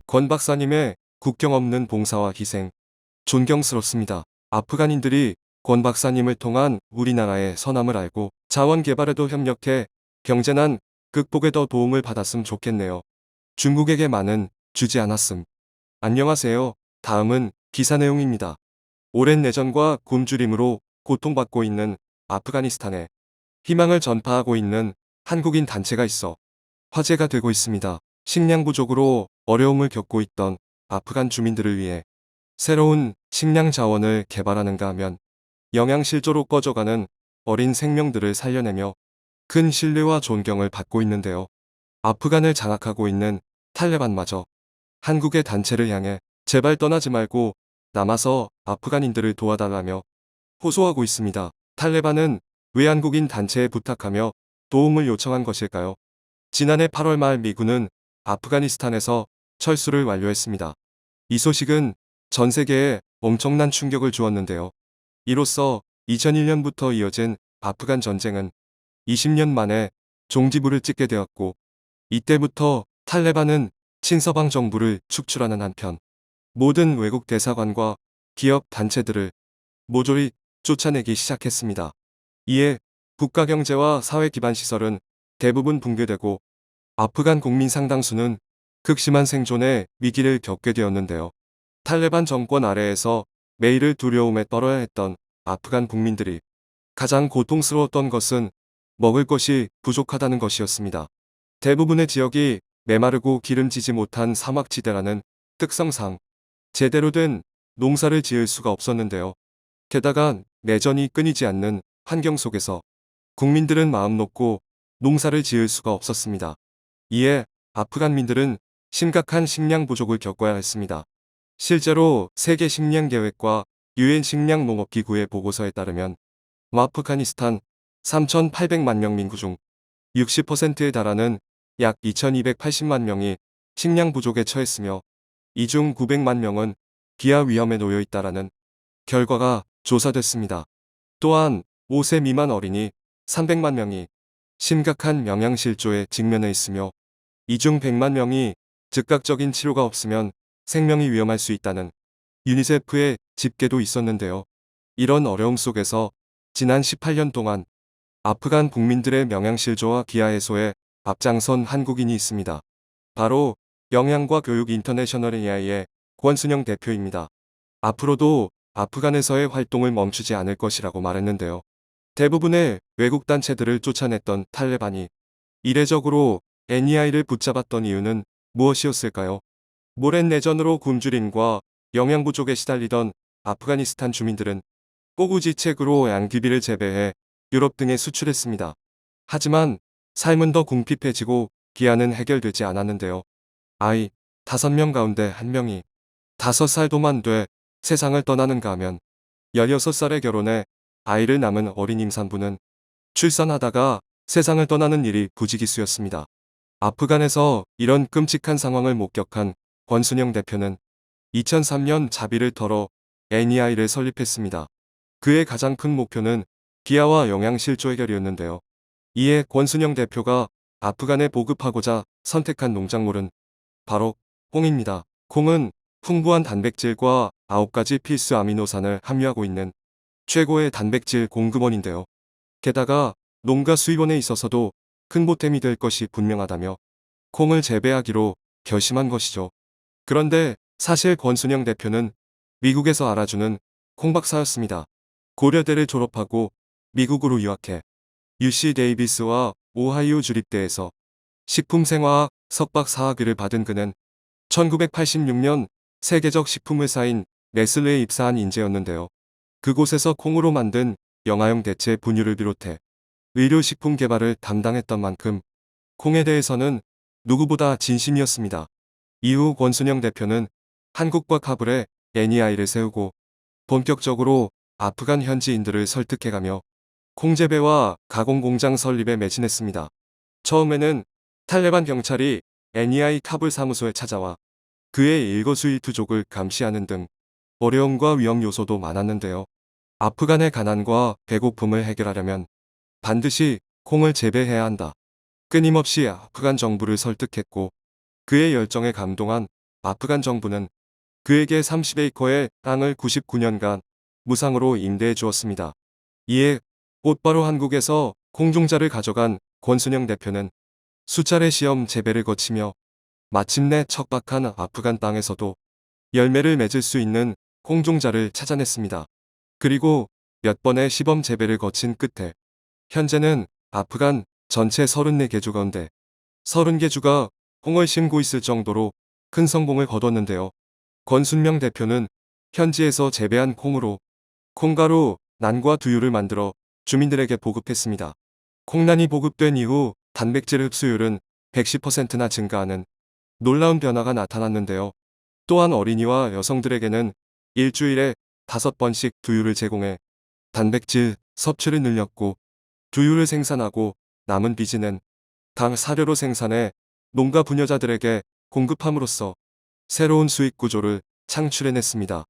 권 박사님의 국경 없는 봉사와 희생, 존경스럽습니다. 아프간인들이 권 박사님을 통한 우리나라의 선함을 알고 자원 개발에도 협력해 경제난 극복에 더 도움을 받았음 좋겠네요. 중국에게 많은 주지 않았음. 안녕하세요. 다음은 기사 내용입니다. 오랜 내전과 굶주림으로 고통받고 있는 아프가니스탄에 희망을 전파하고 있는 한국인 단체가 있어 화제가 되고 있습니다. 식량 부족으로 어려움을 겪고 있던 아프간 주민들을 위해 새로운 식량 자원을 개발하는가 하면 영양실조로 꺼져가는 어린 생명들을 살려내며 큰 신뢰와 존경을 받고 있는데요. 아프간을 장악하고 있는 탈레반마저 한국의 단체를 향해 제발 떠나지 말고 남아서 아프간인들을 도와달라며 호소하고 있습니다. 탈레반은 왜 한국인 단체에 부탁하며 도움을 요청한 것일까요? 지난해 8월 말 미군은 아프가니스탄에서 철수를 완료했습니다. 이 소식은 전 세계에 엄청난 충격을 주었는데요. 이로써 2001년부터 이어진 아프간 전쟁은 20년 만에 종지부를 찍게 되었고, 이때부터 탈레반은 친서방 정부를 축출하는 한편 모든 외국 대사관과 기업 단체들을 모조리 쫓아내기 시작했습니다. 이에 국가 경제와 사회 기반 시설은 대부분 붕괴되고 아프간 국민 상당수는 극심한 생존의 위기를 겪게 되었는데요. 탈레반 정권 아래에서 매일을 두려움에 떨어야 했던 아프간 국민들이 가장 고통스러웠던 것은 먹을 것이 부족하다는 것이었습니다. 대부분의 지역이 메마르고 기름지지 못한 사막지대라는 특성상 제대로 된 농사를 지을 수가 없었는데요. 게다가 내전이 끊이지 않는 환경 속에서 국민들은 마음 놓고 농사를 지을 수가 없었습니다. 이에 아프간민들은 심각한 식량 부족을 겪어야 했습니다. 실제로 세계 식량 계획과 유엔 식량 농업 기구의 보고서에 따르면 아프가니스탄 3,800만 명 인구 중 60%에 달하는 약 2,280만 명이 식량 부족에 처했으며 이 중 900만 명은 기아 위험에 놓여 있다라는 결과가 조사됐습니다. 또한 5세 미만 어린이 300만 명이 심각한 영양실조에 직면해 있으며 이 중 100만 명이 즉각적인 치료가 없으면 생명이 위험할 수 있다는 유니세프의 집계도 있었는데요. 이런 어려움 속에서 지난 18년 동안 아프간 국민들의 영양실조와 기아 해소에 앞장선 한국인이 있습니다. 바로 영양과 교육 인터내셔널 AI의 권순영 대표입니다. 앞으로도 아프간에서의 활동을 멈추지 않을 것이라고 말했는데요. 대부분의 외국 단체들을 쫓아냈던 탈레반이 이례적으로 NEI를 붙잡았던 이유는 무엇이었을까요? 오랜 내전으로 굶주림과 영양 부족에 시달리던 아프가니스탄 주민들은 꼬구지책으로 양귀비를 재배해 유럽 등에 수출했습니다. 하지만 삶은 더 궁핍해지고 기아는 해결되지 않았는데요. 아이 5명 가운데 1명이 5살도 만 돼 세상을 떠나는가 하면 16살에 결혼해 아이를 낳은 어린 임산부는 출산하다가 세상을 떠나는 일이 부지기수였습니다. 아프간에서 이런 끔찍한 상황을 목격한 권순영 대표는 2003년 자비를 털어 NEI를 설립했습니다. 그의 가장 큰 목표는 기아와 영양실조 해결이었는데요. 이에 권순영 대표가 아프간에 보급하고자 선택한 농작물은 바로 콩입니다. 콩은 풍부한 단백질과 9가지 필수 아미노산을 함유하고 있는 최고의 단백질 공급원인데요. 게다가 농가 수입원에 있어서도 큰 보탬이 될 것이 분명하다며 콩을 재배하기로 결심한 것이죠. 그런데 사실 권순영 대표는 미국에서 알아주는 콩박사였습니다. 고려대를 졸업하고 미국으로 유학해 UC 데이비스와 오하이오 주립대에서 식품생화학 석박사학위를 받은 그는 1986년 세계적 식품회사인 네슬레에 입사한 인재였는데요. 그곳에서 콩으로 만든 영아용 대체 분유를 비롯해 의료식품 개발을 담당했던 만큼 콩에 대해서는 누구보다 진심이었습니다. 이후 권순영 대표는 한국과 카불에 NEI를 세우고 본격적으로 아프간 현지인들을 설득해가며 콩재배와 가공공장 설립에 매진했습니다. 처음에는 탈레반 경찰이 NEI 카불 사무소에 찾아와 그의 일거수일투족을 감시하는 등 어려움과 위험 요소도 많았는데요. 아프간의 가난과 배고픔을 해결하려면 반드시 콩을 재배해야 한다. 끊임없이 아프간 정부를 설득했고 그의 열정에 감동한 아프간 정부는 그에게 30에이커의 땅을 99년간 무상으로 임대해 주었습니다. 이에 곧바로 한국에서 공종자를 가져간 권순영 대표는 수차례 시험 재배를 거치며 마침내 척박한 아프간 땅에서도 열매를 맺을 수 있는 공종자를 찾아냈습니다. 그리고 몇 번의 시범 재배를 거친 끝에 현재는 아프간 전체 34개 주 가운데 30개 주가 콩을 심고 있을 정도로 큰 성공을 거뒀는데요. 권순명 대표는 현지에서 재배한 콩으로 콩가루, 난과 두유를 만들어 주민들에게 보급했습니다. 콩난이 보급된 이후 단백질 흡수율은 110%나 증가하는 놀라운 변화가 나타났는데요. 또한 어린이와 여성들에게는 일주일에 5번씩 두유를 제공해 단백질 섭취를 늘렸고 두유를 생산하고 남은 비지는 당 사료로 생산해 농가 부녀자들에게 공급함으로써 새로운 수익 구조를 창출해냈습니다.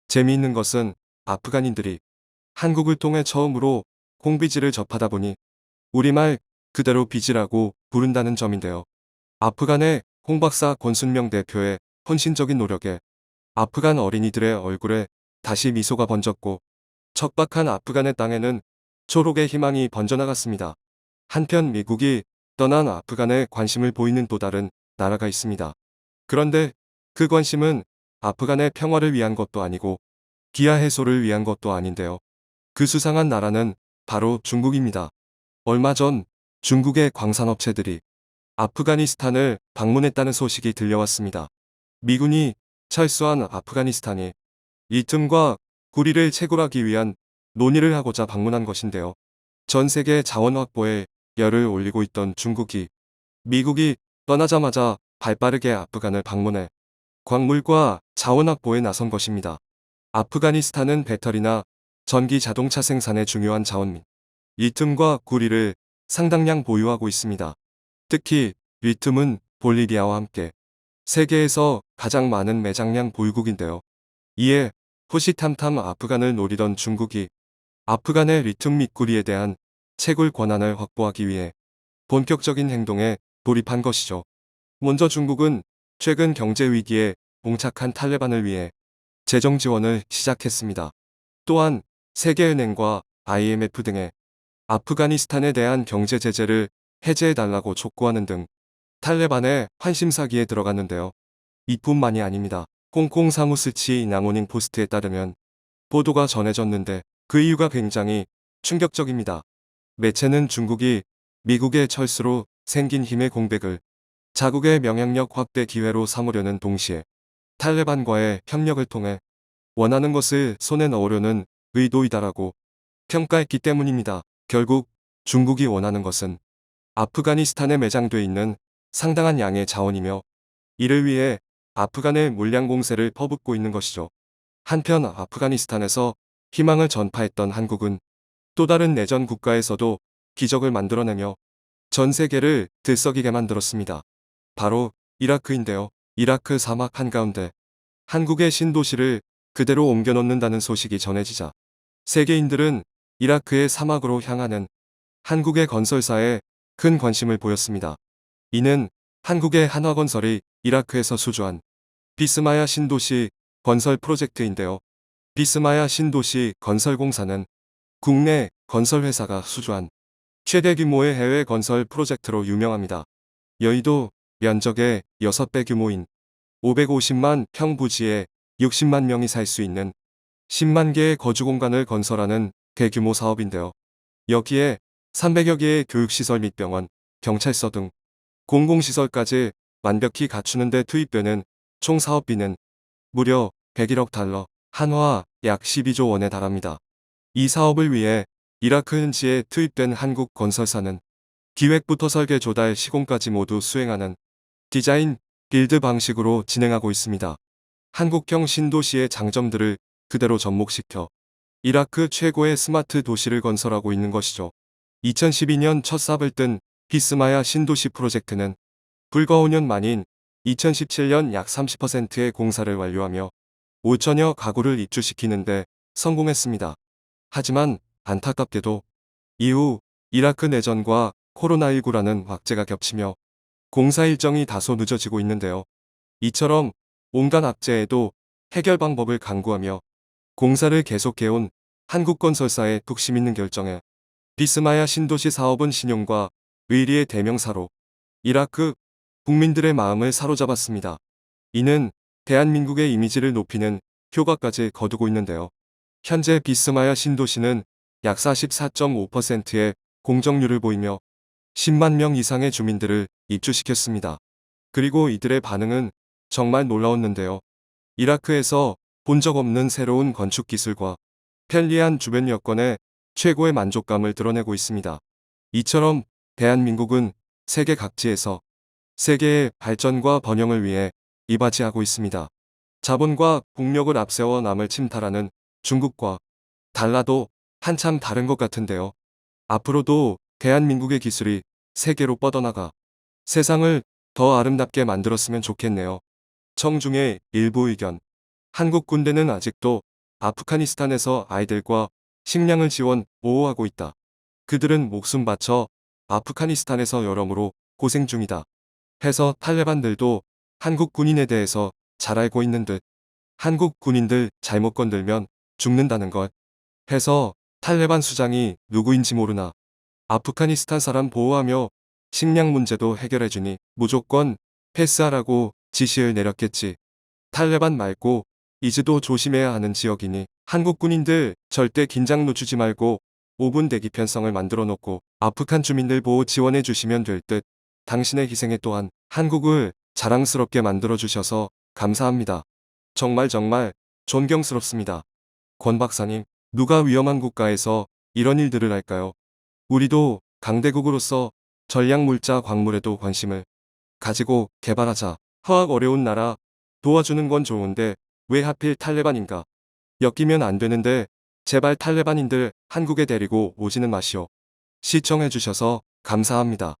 재미있는 것은 아프간인들이 한국을 통해 처음으로 콩비지를 접하다 보니 우리말 그대로 비지라고 부른다는 점인데요. 아프간의 콩박사 권순명 대표의 헌신적인 노력에 아프간 어린이들의 얼굴에 다시 미소가 번졌고 척박한 아프간의 땅에는 초록의 희망이 번져나갔습니다. 한편 미국이 떠난 아프간에 관심을 보이는 또 다른 나라가 있습니다. 그런데 그 관심은 아프간의 평화를 위한 것도 아니고 기아 해소를 위한 것도 아닌데요. 그 수상한 나라는 바로 중국입니다. 얼마 전 중국의 광산업체들이 아프가니스탄을 방문했다는 소식이 들려왔습니다. 미군이 철수한 아프가니스탄이 리튬과 구리를 채굴하기 위한 논의를 하고자 방문한 것인데요. 전 세계 자원 확보에 열을 올리고 있던 중국이 미국이 떠나자마자 발빠르게 아프간을 방문해 광물과 자원 확보에 나선 것입니다. 아프가니스탄은 배터리나 전기 자동차 생산의 중요한 자원민, 리튬과 구리를 상당량 보유하고 있습니다. 특히 리튬은 볼리비아와 함께 세계에서 가장 많은 매장량 보유국인데요. 이에 호시탐탐 아프간을 노리던 중국이 아프간의 리튬 및 구리에 대한 채굴 권한을 확보하기 위해 본격적인 행동에 돌입한 것이죠. 먼저 중국은 최근 경제 위기에 봉착한 탈레반을 위해 재정 지원을 시작했습니다. 또한 세계은행과 IMF 등의 아프가니스탄에 대한 경제 제재를 해제해달라고 촉구하는 등 탈레반의 환심사기에 들어갔는데요. 이뿐만이 아닙니다. 홍콩 사무스치 낭오닝 포스트에 따르면 보도가 전해졌는데 그 이유가 굉장히 충격적입니다. 매체는 중국이 미국의 철수로 생긴 힘의 공백을 자국의 명령력 확대 기회로 삼으려는 동시에 탈레반과의 협력을 통해 원하는 것을 손에 넣으려는 의도이다라고 평가했기 때문입니다. 결국 중국이 원하는 것은 아프가니스탄에 매장돼 있는 상당한 양의 자원이며 이를 위해 아프간의 물량 공세를 퍼붓고 있는 것이죠. 한편 아프가니스탄에서 희망을 전파했던 한국은 또 다른 내전 국가에서도 기적을 만들어내며 전 세계를 들썩이게 만들었습니다. 바로 이라크인데요. 이라크 사막 한가운데 한국의 신도시를 그대로 옮겨놓는다는 소식이 전해지자 세계인들은 이라크의 사막으로 향하는 한국의 건설사에 큰 관심을 보였습니다. 이는 한국의 한화건설이 이라크에서 수주한 비스마야 신도시 건설 프로젝트인데요. 비스마야 신도시 건설공사는 국내 건설회사가 수주한 최대 규모의 해외 건설 프로젝트로 유명합니다. 여의도 면적의 6배 규모인 550만 평 부지에 60만 명이 살 수 있는 10만 개의 거주 공간을 건설하는 대규모 사업인데요. 여기에 300여 개의 교육시설 및 병원, 경찰서 등 공공시설까지 완벽히 갖추는 데 투입되는 총 사업비는 무려 101억 달러, 한화 약 12조 원에 달합니다. 이 사업을 위해 이라크 현지에 투입된 한국 건설사는 기획부터 설계 조달 시공까지 모두 수행하는 디자인, 빌드 방식으로 진행하고 있습니다. 한국형 신도시의 장점들을 그대로 접목시켜 이라크 최고의 스마트 도시를 건설하고 있는 것이죠. 2012년 첫 삽을 뜬 비스마야 신도시 프로젝트는 불과 5년 만인 2017년 약 30%의 공사를 완료하며 5천여 가구를 입주시키는데 성공했습니다. 하지만 안타깝게도 이후 이라크 내전과 코로나19라는 확제가 겹치며 공사 일정이 다소 늦어지고 있는데요. 이처럼 온갖 악재에도 해결 방법을 강구하며 공사를 계속해온 한국건설사의 뚝심 있는 결정에 비스마야 신도시 사업은 신용과 의리의 대명사로 이라크 국민들의 마음을 사로잡았습니다. 이는 대한민국의 이미지를 높이는 효과까지 거두고 있는데요. 현재 비스마야 신도시는 약 44.5%의 공정률을 보이며 10만 명 이상의 주민들을 입주시켰습니다. 그리고 이들의 반응은 정말 놀라웠는데요. 이라크에서 본 적 없는 새로운 건축 기술과 편리한 주변 여건에 최고의 만족감을 드러내고 있습니다. 이처럼 대한민국은 세계 각지에서 세계의 발전과 번영을 위해 이바지하고 있습니다. 자본과 국력을 앞세워 남을 침탈하는 중국과 달라도 한참 다른 것 같은데요. 앞으로도 대한민국의 기술이 세계로 뻗어나가 세상을 더 아름답게 만들었으면 좋겠네요. 청중의 일부 의견. 한국 군대는 아직도 아프가니스탄에서 아이들과 식량을 지원, 보호하고 있다. 그들은 목숨 바쳐 아프가니스탄에서 여러모로 고생 중이다. 해서 탈레반들도 한국 군인에 대해서 잘 알고 있는 듯 한국 군인들 잘못 건들면 죽는다는 것. 해서 탈레반 수장이 누구인지 모르나 아프가니스탄 사람 보호하며 식량 문제도 해결해주니 무조건 패스하라고 지시를 내렸겠지. 탈레반 말고 이즈도 조심해야 하는 지역이니 한국 군인들 절대 긴장 놓치지 말고 5분 대기 편성을 만들어 놓고 아프간 주민들 보호 지원해 주시면 될 듯. 당신의 희생에 또한 한국을 자랑스럽게 만들어 주셔서 감사합니다. 정말 존경스럽습니다. 권 박사님, 누가 위험한 국가에서 이런 일들을 할까요? 우리도 강대국으로서 전략물자 광물에도 관심을 가지고 개발하자. 허학 어려운 나라 도와주는 건 좋은데 왜 하필 탈레반인가? 엮이면 안 되는데 제발 탈레반인들 한국에 데리고 오지는 마시오. 시청해주셔서 감사합니다.